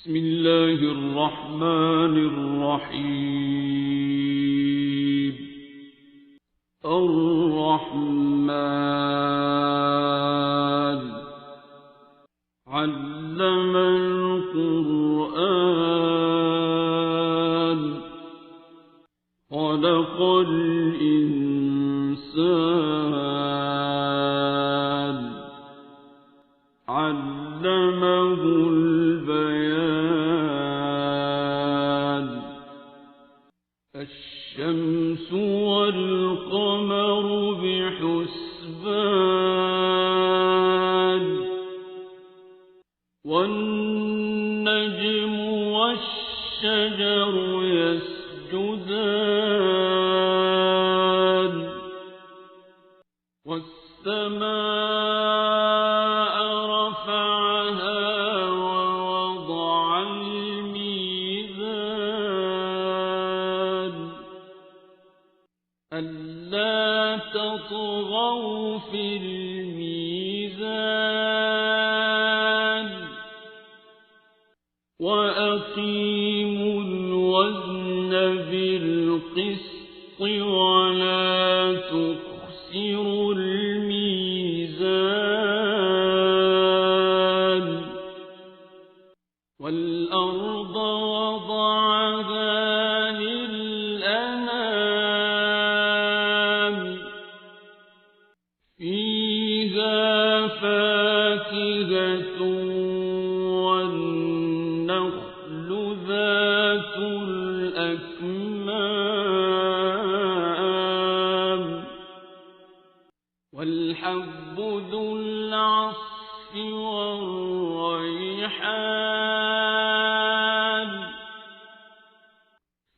بسم الله الرحمن الرحيم. الرحمن علم القرآن خلق الإنسان علمه البيان. الشمس والقمر بحسبان والنجم والشجر يسجدان والسماء رفعها ووضع الميزان ألا تطغوا في الميزان وأقيموا الوزن بالقسط ولا تخسروا الميزان. والأرض وضعها للأنام فيها فاكهة والنخل ذات الأكمام والحب ذو العصف والريحان.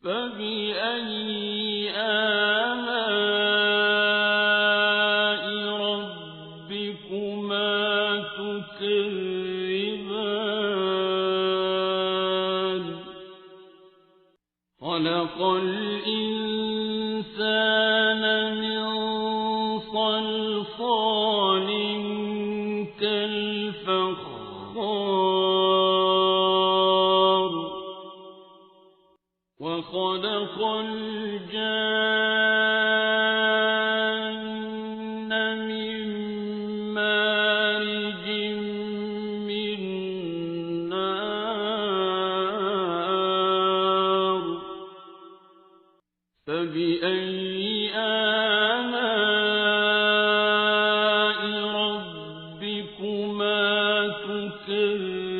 فبأي آلاء ربكما تكذبان. خلق الإنسان من صلصال كالفخار وخلق الجان من مارج من نار. فبأي آلاء ربكما تكذبان.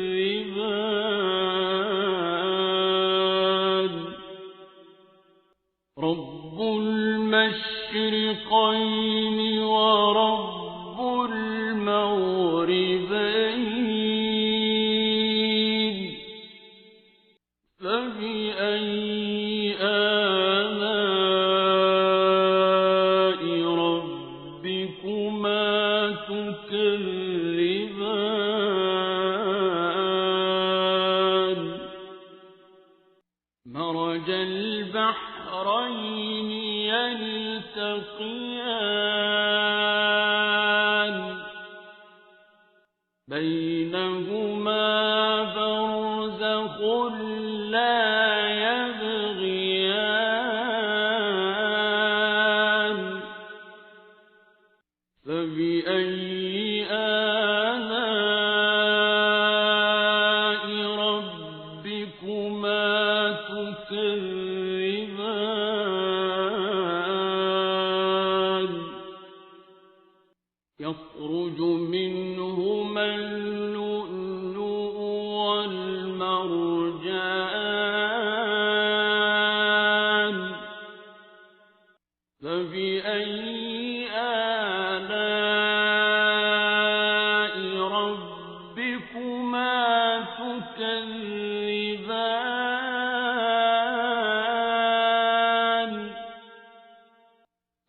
رب المشرقين ورب المغربين. فبأي آلاء ربكما تكذبان. مرج البحرين يلتقيان بينهما برزخ لا يبغيان. فبأي آلاء ربكما تكذبان. يخرج منهما اللؤلؤ والمرجان. فبأي آلاء ربكما تكذبان.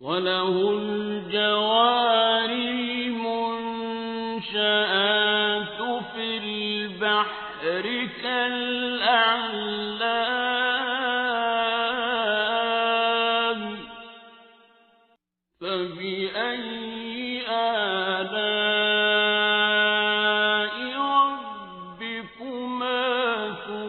وله الجوار المنشآت في البحر كالأعلام. فبأي آلاء ربكما تكذبان.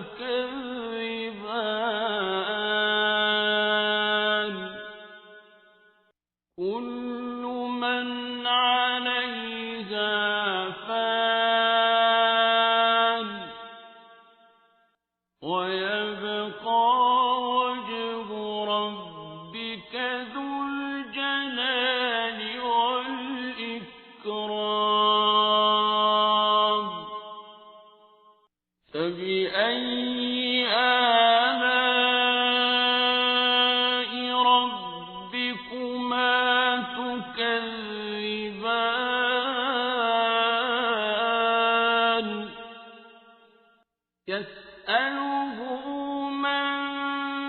فبأي آلاء ربكما تكذبان يسأله من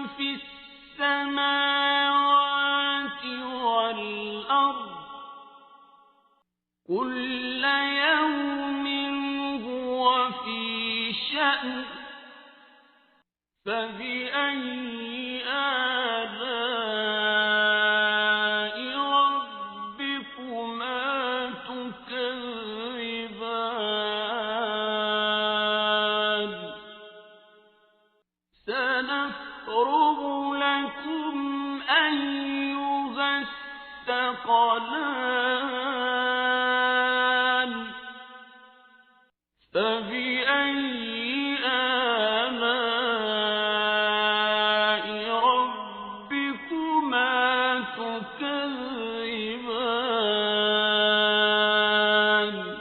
في السماوات والأرض كل يوم هو في شأن فبأي آلاء ربكما تكذبان سنفرغ لكم أيها الثقلان فبأي آلاء ربكما تكذبان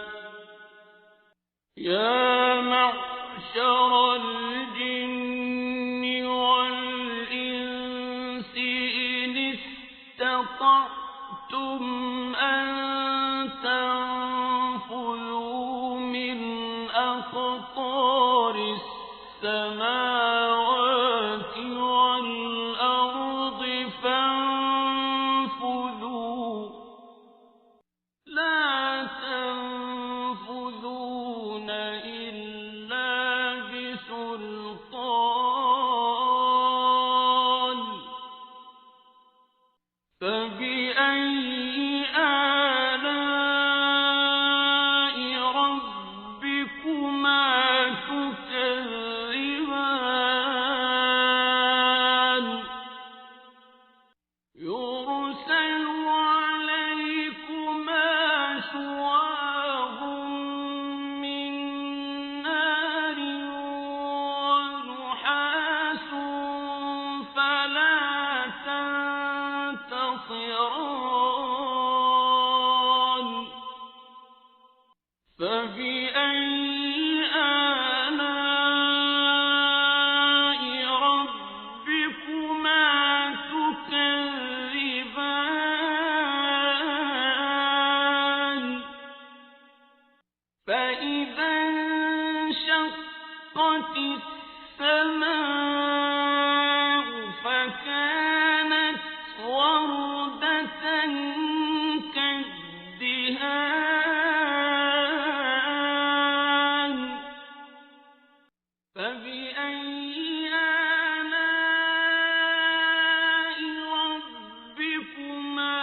يا معشر الجن والإنس إن استطعتم أن تنفذوا من أقطار السماوات والأرض فانفذوا لا تنفذون إلا بسلطان فبأي آلاء ربكما تكذبان يرسل عليكما شواظ من نار ونحاس فلا تنتصران فبأي آلاء ربكما تكذبان فإذا انشقت السماء فكانت وردة كالدهان فبأي آلاء ربكما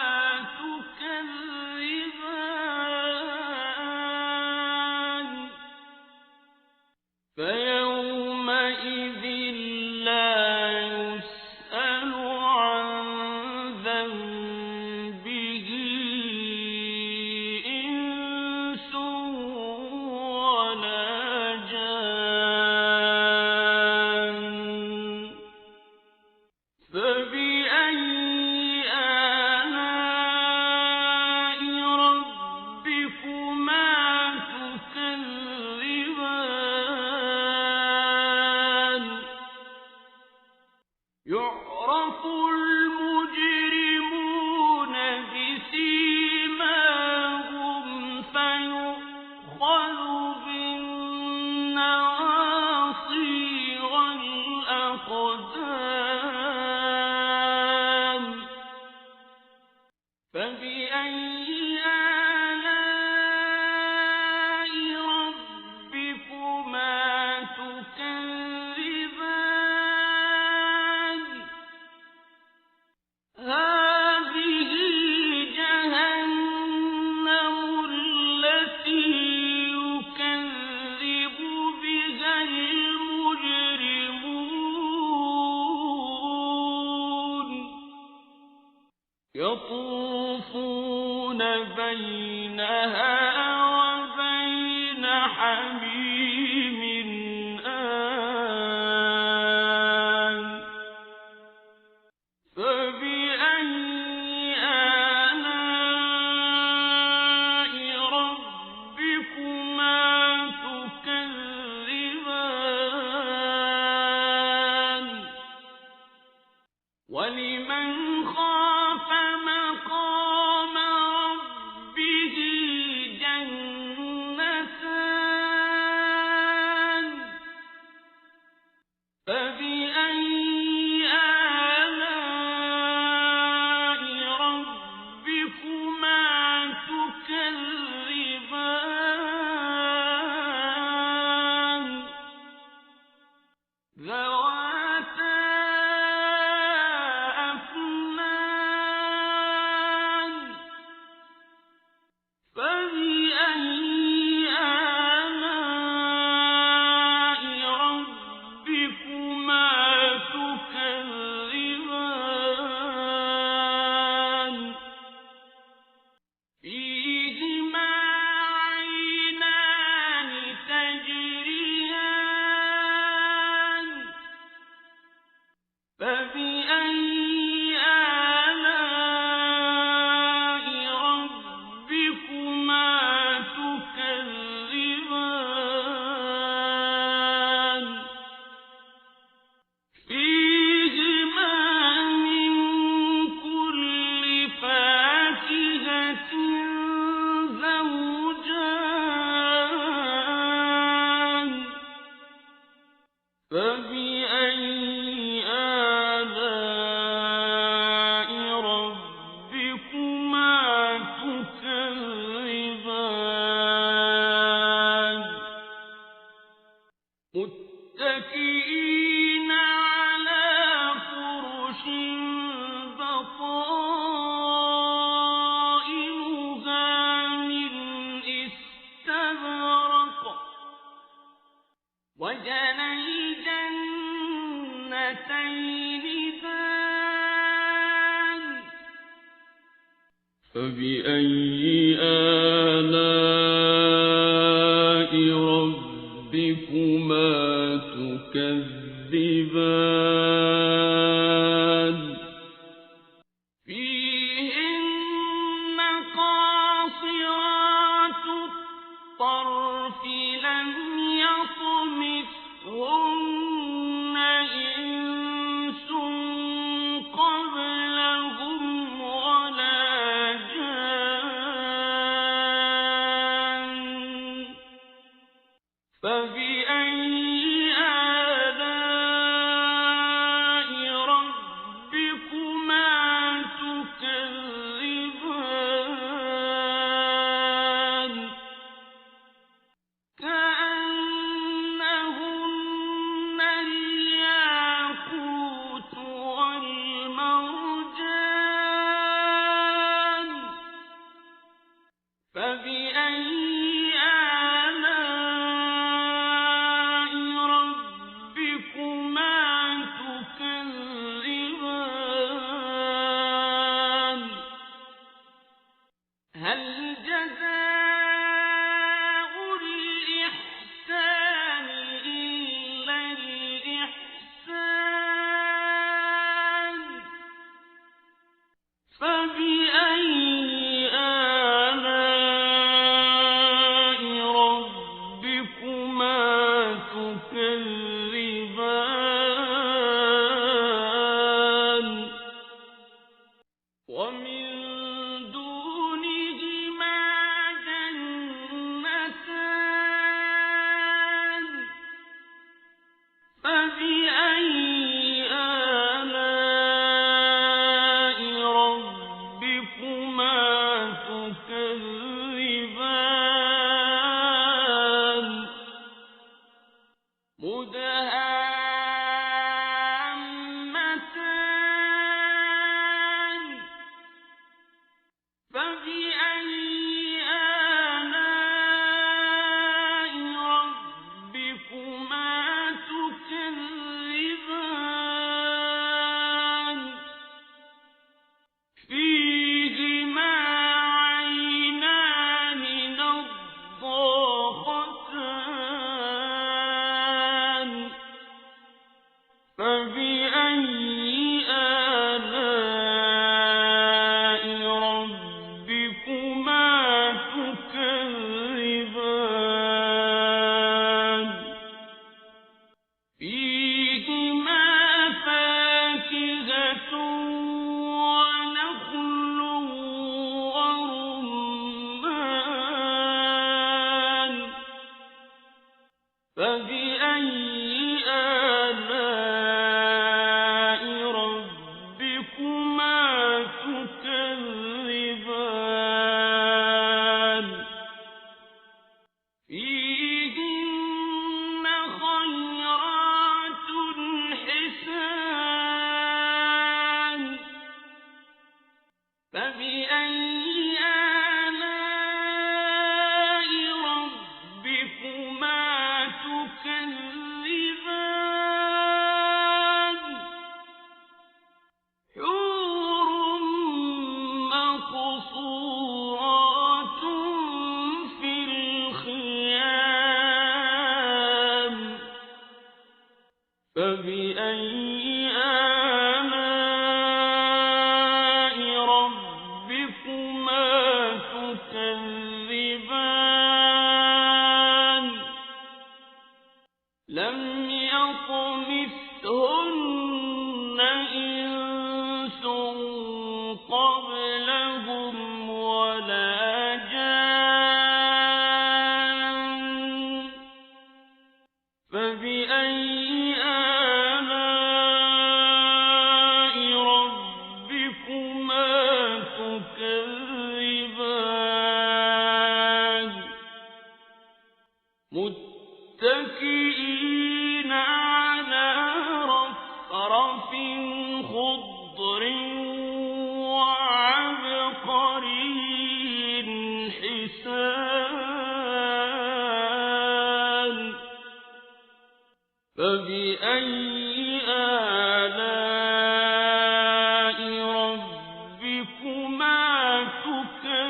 تكذبان فيومئذ لا يسأل عن ذنبه إنس ولا جان فبأي آلاء ربكما تكذبان يعرف المجرمون بسيماهم فيؤخذ بالنواصي والأقدام فبأي آلاء ربكما تكذبان هذه جهنم التي يكذب بها المجرمون يطوفون بينها وبين حميم آن فبأي آلاء ربكما تكذبان وَلِمَنْ خَافَ مَقَامَ رَبِّهِ جَنَّتَانِ فَبِأَيِّ آلَاءِ رَبِّكُمَا تُكَذِّبَانِ ذَوَاتَا أَفْنَانٍ فَبِأَيِّ آلَاءِ رَبِّكُمَا تُكَذِّبَانِ فِيهِمَا عَيْنَانِ تَجْرِيَانِ فَبِأَيِّ آلَاءِ رَبِّكُمَا تُكَذِّبَانِ فِيهِمَا مِن كُلِّ فَاكِهَةٍ زَوْجَانِ فَبِأَيِّ آلَاءِ رَبِّكُمَا تُكَذِّبَانِ مُتَّكِئِينَ عَلَى فُرُشٍ بَطَائِنُهَا مِنْ إِسْتَبْرَقٍ وَجَنَى الْجَنَّتَيْنِ دَانٍ فَبِأَيِّ آلَاءِ رَبِّكُمَا تُكَذِّبَانِ فِيهِنَّ قَاصِرَاتُ الطَّرْفِ لَمْ يَطْمِثْهُنَّ إِنسٌ قَبْلَهُمْ وَلَا جَانٌّ فَبِأَيِّ آلَاءِ رَبِّكُمَا تُكَذِّبَانِ كَأَنَّهُنَّ الْيَاقُوتُ وَالْمَرْجَانُ فَبِأَيِّ آلَاءِ رَبِّكُمَا تُكَذِّبَانِ هَلْ جَزَاءُ الْإِحْسَانِ إِلَّا الْإِحْسَانُ فَبِأَيِّ آلَاءِ رَبِّكُمَا تُكَذِّبَانِ وَمِن دُونِهِمَا جَنَّتَانِ فَبِأَيِّ آلَاءِ رَبِّكُمَا تُكَذِّبَانِ مُدْهَامَّتَانِ فَبِأَيِّ آلَاءِ رَبِّكُمَا تُكَذِّبَانِ فِيهِمَا عَيْنَانِ نَضَّاخَتَانِ فبأي آلاء ربكما تكذبان لم يطمثهن إنس قبلهم ولا جان فبأي آلاء ربكما تكذبان متكئين على رفرف خضر وعبقري حسان فبأي آلاء ربكما تكذبان